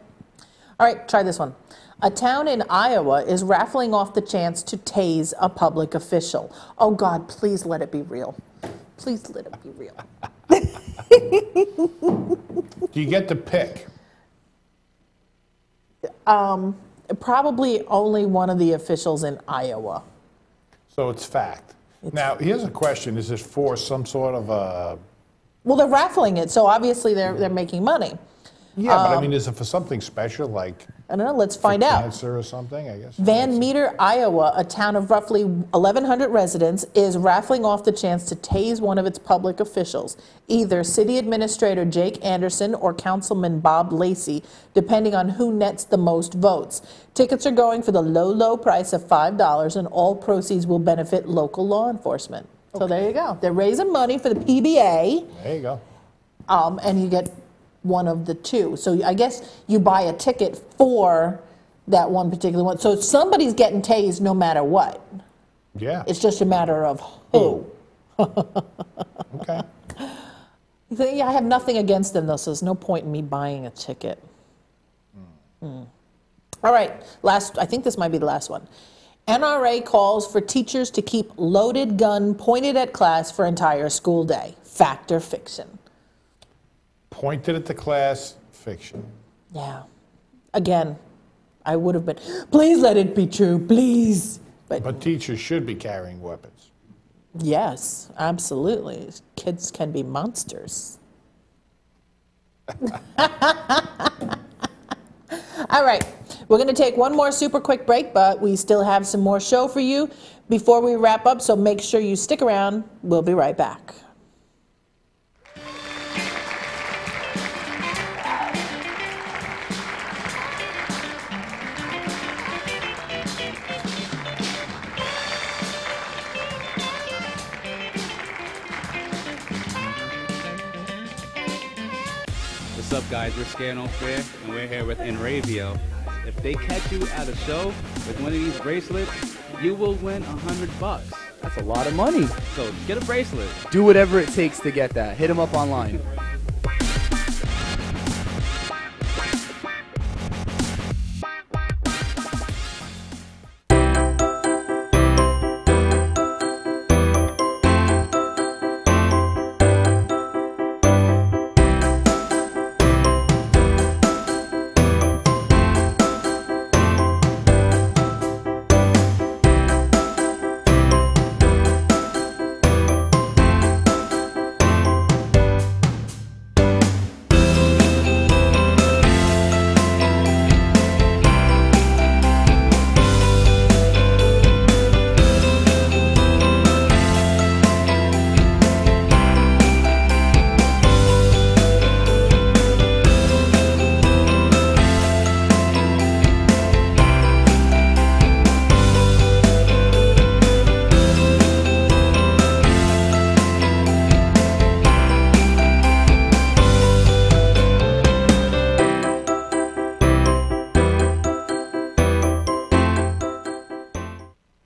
All right, try this one. A town in Iowa is raffling off the chance to tase a public official. Oh, God, please let it be real. Please let it be real. Do you get to pick? Probably only one of the officials in Iowa. So it's fact. Now, here's a question. Is this for some sort of a... Well, they're raffling it, so obviously they're making money. Yeah, but I mean, is it for something special, like... I don't know, let's find out. Cancer or something, I guess? Van Meter, Iowa, a town of roughly 1,100 residents, is raffling off the chance to tase one of its public officials, either City Administrator Jake Anderson or Councilman Bob Lacey, depending on who nets the most votes. Tickets are going for the low, low price of $5, and all proceeds will benefit local law enforcement. Okay. So there you go. They're raising money for the PBA. There you go. And you get one of the two. So I guess you buy a ticket for that one particular one. So somebody's getting tased no matter what. Yeah. It's just a matter of who. Okay. Yeah, I have nothing against them, though, so there's no point in me buying a ticket. All right, I think this might be the last one. NRA calls for teachers to keep loaded gun pointed at class for entire school day. Fact or fiction? Pointed at the class, fiction. Yeah. Again, I would have been, please let it be true, please. But teachers should be carrying weapons. Yes, absolutely. Kids can be monsters. All right, we're going to take one more super quick break, but we still have some more show for you before we wrap up, so make sure you stick around. We'll be right back. What's up, guys? We're Scano Fair, and we're here with Enravio. If they catch you at a show with one of these bracelets, you will win $100. That's a lot of money. So get a bracelet. Do whatever it takes to get that. Hit them up online.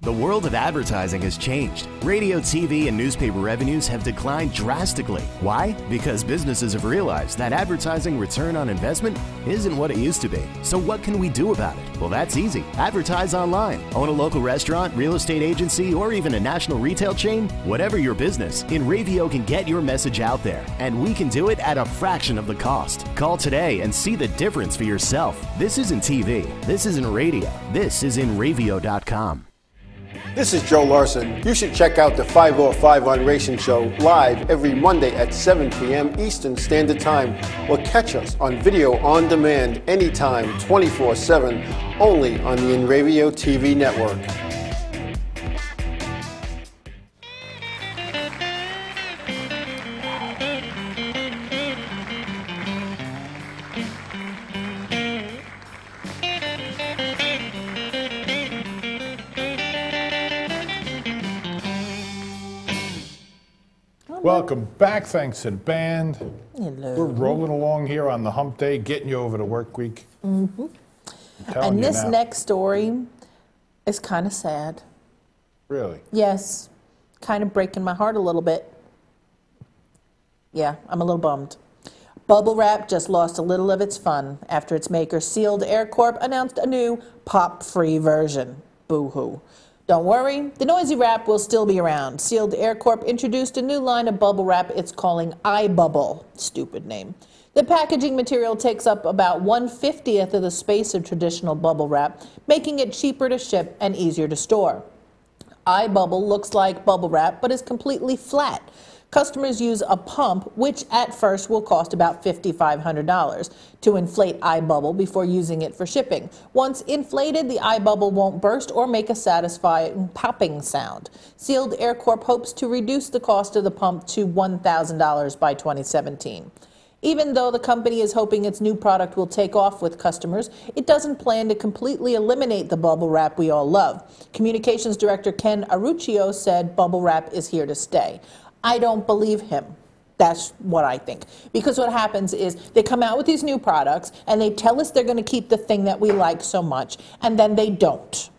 The world of advertising has changed. Radio, TV, and newspaper revenues have declined drastically. Why? Because businesses have realized that advertising return on investment isn't what it used to be. So what can we do about it? Well, that's easy. Advertise online. Own a local restaurant, real estate agency, or even a national retail chain? Whatever your business, Enravio can get your message out there, and we can do it at a fraction of the cost. Call today and see the difference for yourself. This isn't TV. This isn't radio. This is Enravio.com. This is Joe Larson. You should check out the 505 on Racing Show live every Monday at 7 p.m. Eastern Standard Time, or catch us on video on demand anytime, 24/7, only on the InRadio TV network. Welcome back. Thanks to the band. Hello. We're rolling along here on the hump day, getting you over the work week. Mm-hmm. Telling And you this now. next story is kind of sad. Really? Yes, kind of breaking my heart a little bit. Yeah, I'm a little bummed. Bubble Wrap just lost a little of its fun after its maker, Sealed Air Corp, announced a new pop-free version. Boo-hoo. Don't worry, the noisy wrap will still be around. Sealed Air Corp introduced a new line of bubble wrap it's calling iBubble. Stupid name. The packaging material takes up about 1/50th of the space of traditional bubble wrap, making it cheaper to ship and easier to store. iBubble looks like bubble wrap, but is completely flat. Customers use a pump, which at first will cost about $5,500, to inflate iBubble before using it for shipping. Once inflated, the iBubble won't burst or make a satisfying popping sound. Sealed Air Corp hopes to reduce the cost of the pump to $1,000 by 2017. Even though the company is hoping its new product will take off with customers, it doesn't plan to completely eliminate the bubble wrap we all love. Communications Director Ken Aruccio said bubble wrap is here to stay. I don't believe him. That's what I think. Because what happens is they come out with these new products and they tell us they're going to keep the thing that we like so much, and then they don't.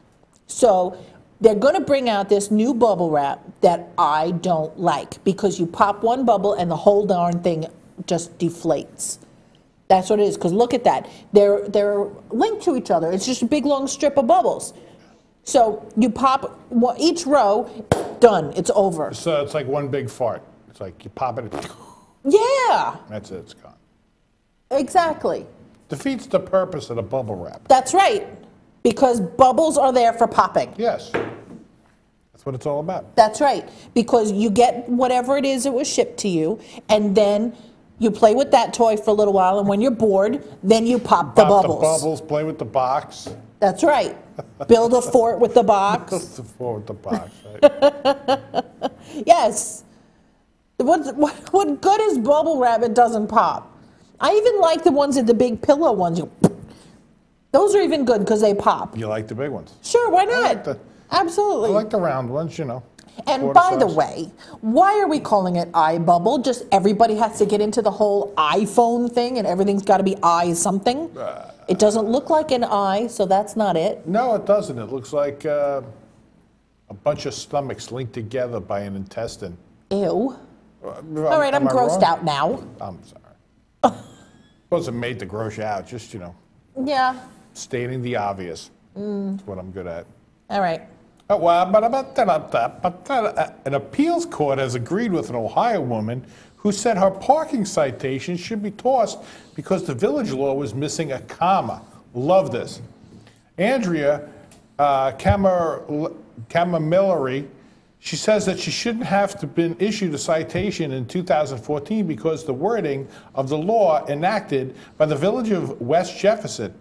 So they're going to bring out this new bubble wrap that I don't like, because you pop one bubble and the whole darn thing just deflates. That's what it is, because look at that. They're linked to each other. It's just a big long strip of bubbles. So you pop each row, done, it's over. So it's like one big fart. It's like you pop it, Yeah, that's it, it's gone. exactly. Defeats the purpose of the bubble wrap. That's right, because bubbles are there for popping. Yes. That's what it's all about. That's right, because you get whatever it is that was shipped to you, and then you play with that toy for a little while, and when you're bored, then you pop the Pop bubbles. the bubbles, play with the box. That's right. Build a fort with the box. The fort with the box, right? Yes. What good is bubble wrap? It doesn't pop. I even like the ones in the big pillow ones. Those are even good because they pop. You like the big ones? Sure, why I not? like the, Absolutely. I like the round ones, you know. And quarter by the size. way, why are we calling it iBubble? Just everybody has to get into the whole iPhone thing and everything's got to be i something? It doesn't look like an eye, so that's not it. No, it doesn't. It looks like a bunch of stomachs linked together by an intestine. Ew. All right, I'm grossed out now. I'm sorry. Wasn't made to gross you out, just, you know, Yeah. stating the obvious. That's what I'm good at. All right. An appeals court has agreed with an Ohio woman who said her parking citation should be tossed because the village law was missing a comma. Love this. Andrea Camamilleri, she says that she shouldn't have to been issued a citation in 2014 because the wording of the law enacted by the village of West Jefferson.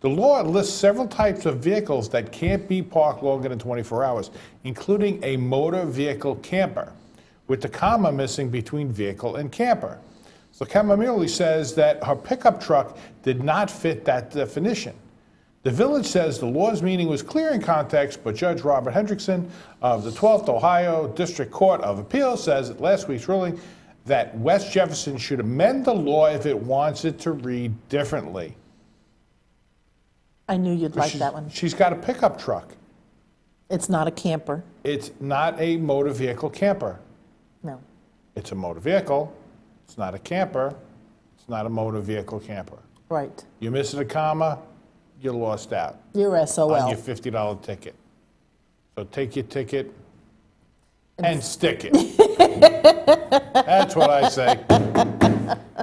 The law lists several types of vehicles that can't be parked longer than 24 hours, including a motor vehicle camper, with the comma missing between vehicle and camper. So Camamilleri says that her pickup truck did not fit that definition. The village says the law's meaning was clear in context, but Judge Robert Hendrickson of the 12th Ohio District Court of Appeals says at last week's ruling that West Jefferson should amend the law if it wants it to read differently. I knew you'd like that one. She's got a pickup truck. It's not a camper. It's not a motor vehicle camper. No. It's a motor vehicle. It's not a camper. It's not a motor vehicle camper. Right. You're missing a comma, you're lost out. You're SOL. On your $50 ticket. So take your ticket and stick it. That's what I say.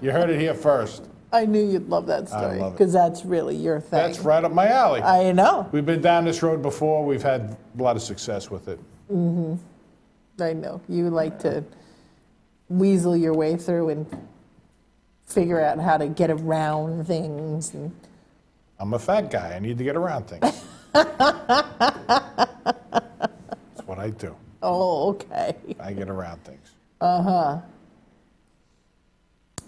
You heard it here first. I knew you'd love that story love it. because that's really your thing. That's right up my alley. I know. We've been down this road before. We've had a lot of success with it. I know. You like to weasel your way through and figure out how to get around things. And I'm a fat guy. I need to get around things. That's what I do. oh, okay. I get around things.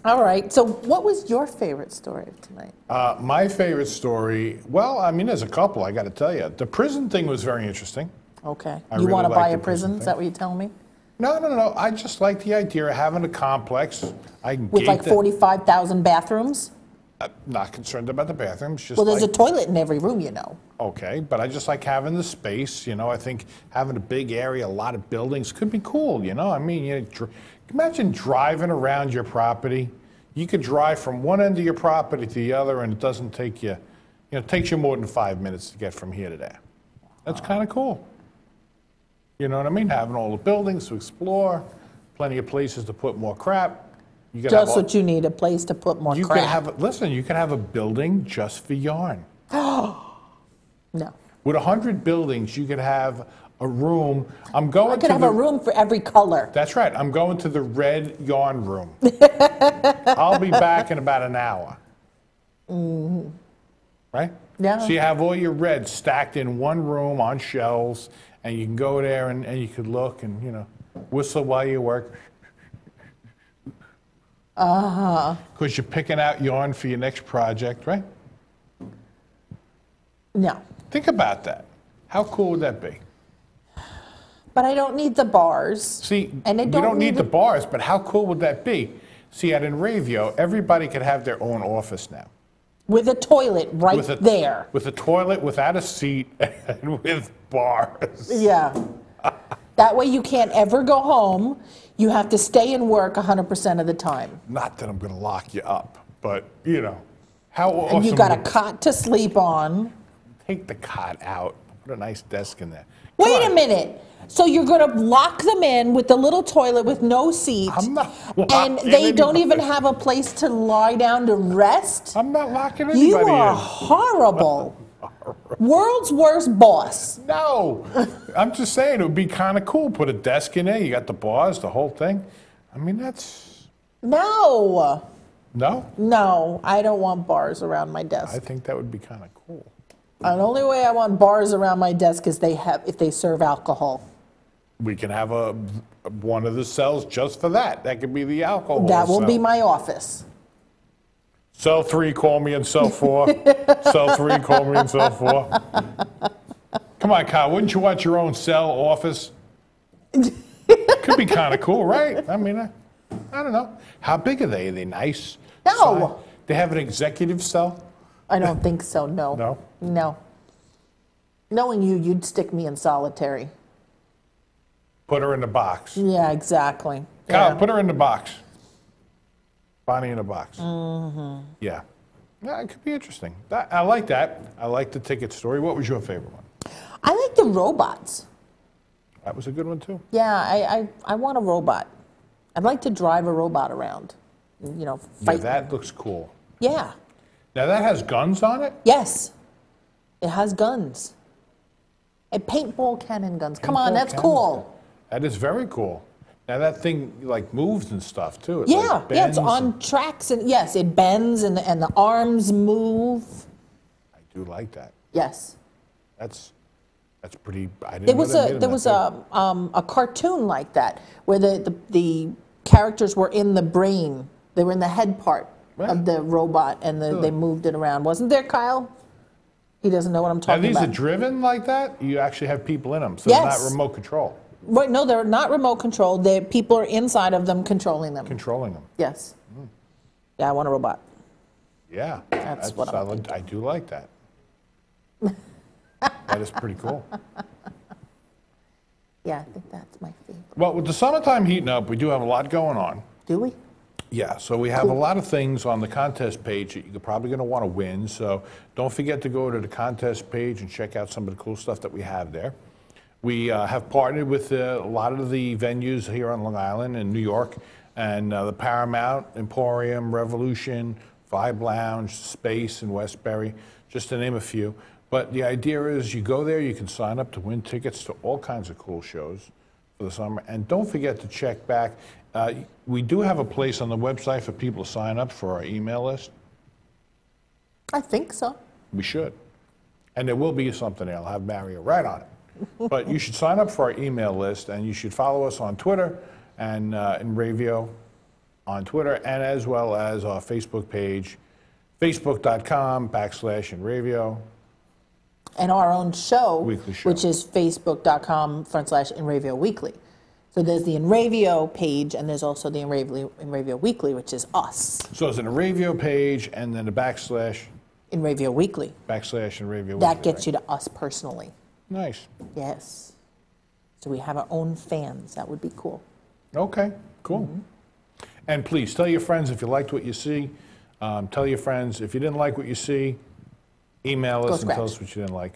All right. So, what was your favorite story of tonight? My favorite story, well, I mean, there's a couple, I got to tell you. The prison thing was very interesting. Okay. I You really want to like buy the a prison? Is prison that what you're telling me? No. I just like the idea of having a complex. I can With gate like the- 45,000 bathrooms? I'm not concerned about the bathrooms. Just Well, there's like, a toilet in every room, you know. Okay, but I just like having the space. You know, I think having a big area, a lot of buildings could be cool. You know, I mean, imagine driving around your property. You could drive from one end of your property to the other, and it doesn't take you, it takes you more than 5 minutes to get from here to there. That's kind of cool. You know what I mean? Having all the buildings to explore, plenty of places to put more crap. You could have Just what you need, a place to put more you crap. could have, listen, you could have a building just for yarn. No. With 100 buildings, you could have a room. I'm going I could to have the, a room for every color. That's right. I'm going to the red yarn room. I'll be back in about an hour. Right? Yeah. So you have all your red stacked in one room on shelves, and you can go there and you could look and, whistle while you work. Because you're picking out yarn for your next project, right? No. Think about that. How cool would that be? But I don't need the bars. See, And I we don't don't need need the the- bars, but how cool would that be? See, at Enravio, everybody could have their own office now. With a toilet right there. With a toilet, without a seat, and with bars. Yeah. That way you can't ever go home. You have to stay and work 100% of the time. Not that I'm going to lock you up, but, how awesome. And you got a would- cot to sleep on. Take the cot out. Put a nice desk in there. Wait Come a on. minute. So you're going to lock them in with the little toilet with no seat. I'm not And locking they don't even anybody. have a place to lie down to rest. I'm not locking anybody You are in. horrible. World's worst boss. No, I'm just saying it would be kind of cool. Put a desk in there. You got the bars, the whole thing. I mean, that's No. no. No, I don't want bars around my I desk. think that would be kind of cool. The only way I want bars around my desk is if they serve alcohol. We can have one of the cells just for that. That could be the alcohol. That will be cell. my office. Cell 3, call me, and cell 4. Cell 3, call me, and cell 4. Come on, Kyle. Wouldn't you want your own cell office? Could be kind of cool, right? I mean, I don't know. How big are they? Are they nice? No. size? They have an executive cell? I don't think so, no. No? No. Knowing you, you'd stick me in solitary. Put her in the box. Yeah, exactly. Kyle, Yeah. put her in the box. Bonnie in a box. Mm-hmm. Yeah. Yeah, it could be interesting. I like that. I like the ticket story. What was your favorite one? I like the robots. That was a good one, too. Yeah, I want a robot. I'd like to drive a robot around, Yeah, fight. that looks cool. Yeah. Now, that has guns on it? Yes. It has guns. A paintball cannon guns. Come on, Paintball that's cannon. cool. That is very cool. Now, that thing, moves and stuff, too. It, Yeah, yeah, it's bends on and- tracks, and yes, it bends, and the arms move. I do like that. Yes. That's pretty. I didn't There know was they made a them there that was a cartoon like that where the characters were in the brain. They were in the head part of the robot, and they moved it around. Wasn't there, Kyle? He doesn't know what I'm big. Now, talking these about. are driven like that? You actually have people in them, so Yes. they're not remote control. Right, no, they're not remote controlled. People are inside of them controlling them. Controlling them. Yes. Yeah, I want a robot. Yeah. That's what I'm I do like that. That is pretty cool. Yeah, I think that's my favorite. Well, with the summertime heating up, we do have a lot going on. Do we? Yeah, so we have a lot of things on the contest page that you're probably going to want to win. So don't forget to go to the contest page and check out some of the cool stuff that we have there. We have partnered with a lot of the venues here on Long Island and New York, and the Paramount, Emporium, Revolution, Vibe Lounge, Space in Westbury, just to name a few. But the idea is you go there, you can sign up to win tickets to all kinds of cool shows for the summer. And don't forget to check back. We do have a place on the website for people to sign up for our email list. I think so. We should. And there will be something there. I'll have Mario right on it. But you should sign up for our email list, and you should follow us on Twitter and in Ravio on Twitter, and as well as our Facebook page, facebook.com/InRavio. And our own show, Weekly show. which is facebook.com/InRavio Weekly. So there's the InRavio page, and there's also the InRavio Weekly, which is us. So it's an InRavio page, and then a / InRavio Weekly. /InRavio Weekly. That gets you to us personally. Nice. Yes. So we have our own fans. That would be cool. Okay, cool. And please tell your friends if you liked what you see. Tell your friends if you didn't like what you see. Email us and tell us what you didn't like.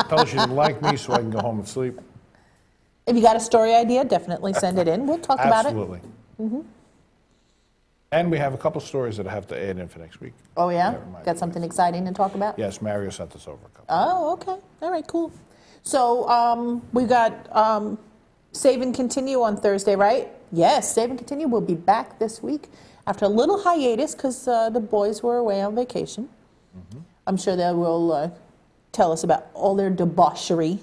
Tell us you didn't like me so I can go home and sleep. If you got a story idea, definitely send it in. We'll talk about it. Absolutely. And we have a couple stories that I have to add in for next week. Oh, yeah? That reminds Got me. something exciting to talk about? Yes, Mario sent us over a couple. Oh, okay. All right, cool. So we got Save and Continue on Thursday, right? Yes, Save and Continue will be back this week after a little hiatus because the boys were away on vacation. I'm sure they will tell us about all their debauchery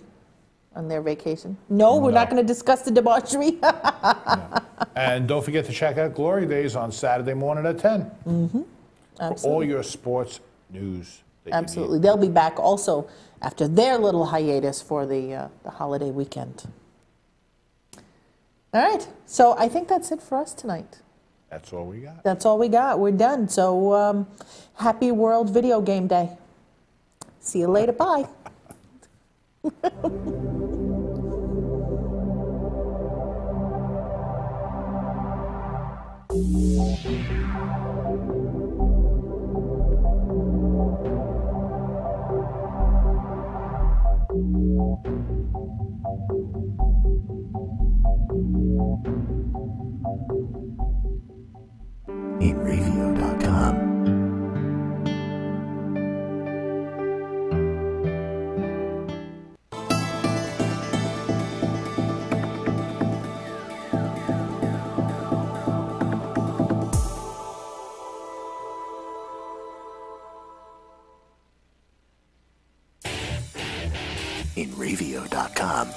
on their vacation. No, we're not going to discuss the debauchery. And don't forget to check out Glory Days on Saturday morning at 10. Absolutely. For all your sports news. That Absolutely. They'll be back also after their little hiatus for the holiday weekend. All right. So I think that's it for us tonight. That's all we got. That's all we got. We're done. So happy World Video Game Day. See you later. Bye. InRavio.com. InRavio.com.